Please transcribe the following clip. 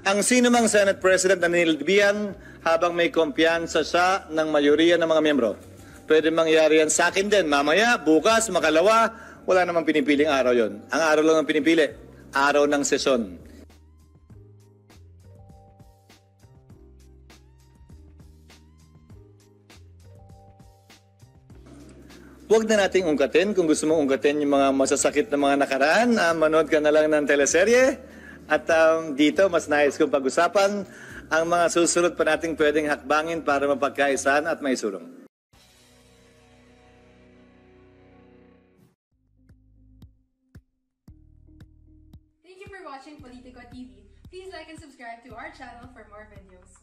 Ang sinumang Senate President na nilbihan habang may kumpiyansa siya ng mayoriya ng mga miyembro. Pwede mangyari yan sa akin din. Mamaya, bukas, makalawa, wala namang pinipiling araw yon. Ang araw lang ang pinipili, araw ng sesyon. Huwag na nating ungkatin. Kung gusto mong ungkatin yung mga masasakit na mga nakaraan, manood ka na lang ng teleserye. At dito, mas nais kong pag-usapan ang mga susunod pa nating pwedeng hakbangin para mapagkaisahan at maisulong. Thank you for watching Politico TV. Please like and subscribe to our channel for more videos.